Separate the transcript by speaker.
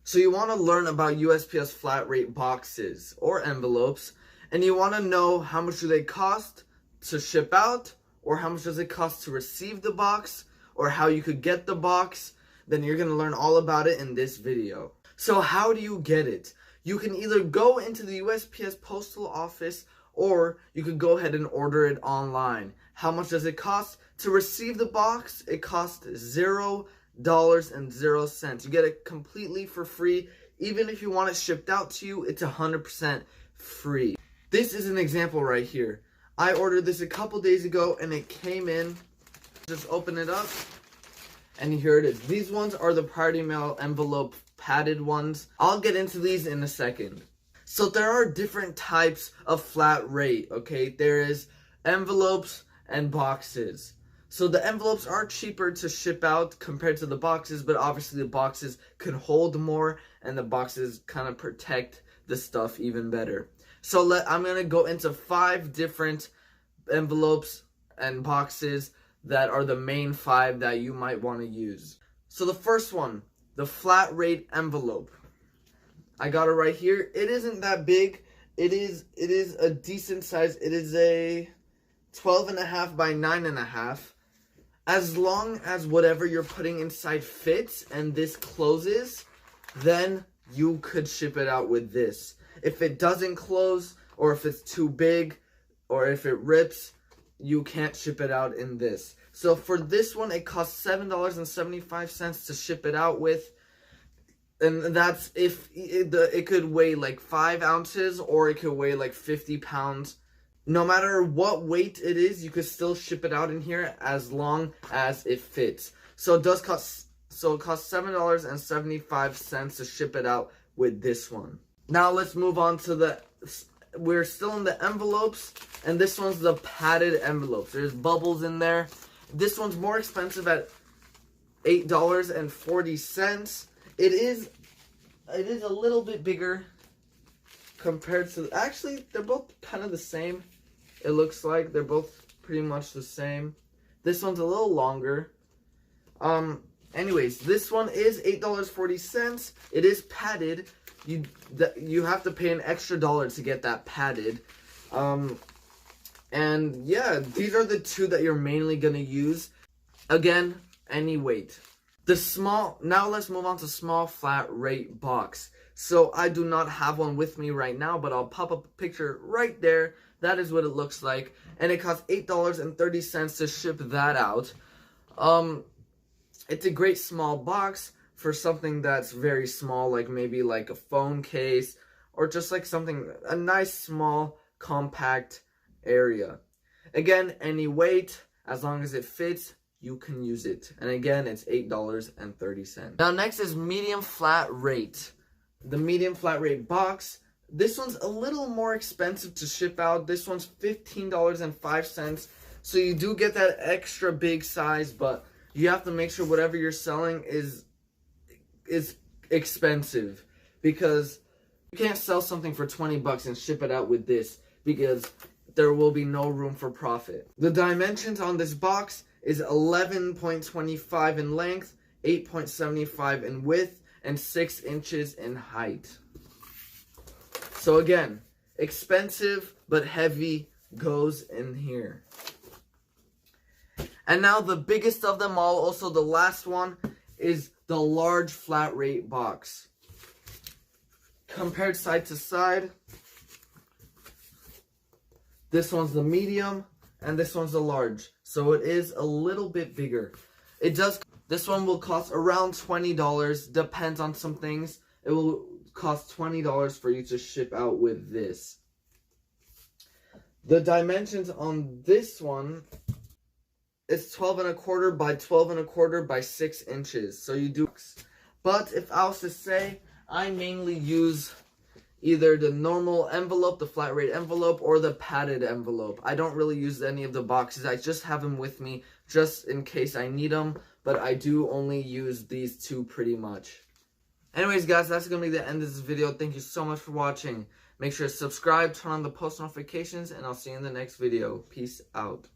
Speaker 1: So you want to learn about USPS flat rate boxes or envelopes, and you want to know how much do they cost to ship out, or how much does it cost to receive the box, or how you could get the box. Then you're going to learn all about it in this video. So how do you get it? You can either go into the USPS postal office, or you could go ahead and order it online. How much does it cost? To receive the box, it costs $0.00. You get it completely for free. Even if you want it shipped out to you, it's 100% free. This is an example right here. I ordered this a couple days ago and it came in. Just open it up and here it is. These ones are the Priority Mail envelope padded ones. I'll get into these in a second. So there are different types of flat rate, okay? There is envelopes and boxes. So the envelopes are cheaper to ship out compared to the boxes, but obviously the boxes could hold more and the boxes kind of protect the stuff even better. So I'm going to go into 5 different envelopes and boxes that are the main 5 that you might want to use. So the first one, the flat rate envelope. I got it right here. It isn't that big. It is a decent size. It is a 12.5 by 9.5. As long as whatever you're putting inside fits and this closes, then you could ship it out with this. If it doesn't close, or if it's too big, or if it rips, you can't ship it out in this. So for this one, it costs $7.75 to ship it out with. And that's if it could weigh like 5 ounces or it could weigh like 50 pounds. No matter what weight it is, you could still ship it out in here as long as it fits. So it costs $7.75 to ship it out with this one. Now let's move on to we're still in the envelopes, and this one's the padded envelopes. There's bubbles in there. This one's more expensive at $8.40. It is a little bit bigger compared to, actually, they're both kind of the same. It looks like they're both pretty much the same. This one's a little longer. Anyways, this one is $8.40. It is padded. You have to pay an extra $1 to get that padded. And yeah, these are the 2 that you're mainly gonna use. Again, any weight. Now let's move on to small flat rate box. So I do not have one with me right now, but I'll pop up a picture right there. That is what it looks like. And it costs $8.30 to ship that out. It's a great small box for something that's very small, like maybe like a phone case, or just like a nice small compact area. Again, any weight, as long as it fits, you can use it. And again, it's $8.30. Now next is medium flat rate. The medium flat rate box. This one's a little more expensive to ship out. This one's $15.05. So you do get that extra big size, but you have to make sure whatever you're selling is expensive, because you can't sell something for 20 bucks and ship it out with this, because there will be no room for profit. The dimensions on this box is 11.25 in length, 8.75 in width, and 6 inches in height. So again, expensive but heavy goes in here. And now the biggest of them all, also the last one, is the large flat rate box. Compared side to side, this one's the medium and this one's the large. So it is a little bit bigger. This one will cost around $20, depends on some things. It will cost $20 for you to ship out with this. The dimensions on this one, it's 12.25 by 12.25 by 6 inches. So you do, but if I was to say, I mainly use either the normal envelope, the flat rate envelope, or the padded envelope. I don't really use any of the boxes. I just have them with me just in case I need them, but I do only use these 2 pretty much. Anyways, guys, that's going to be the end of this video. Thank you so much for watching. Make sure to subscribe, turn on the post notifications, and I'll see you in the next video. Peace out.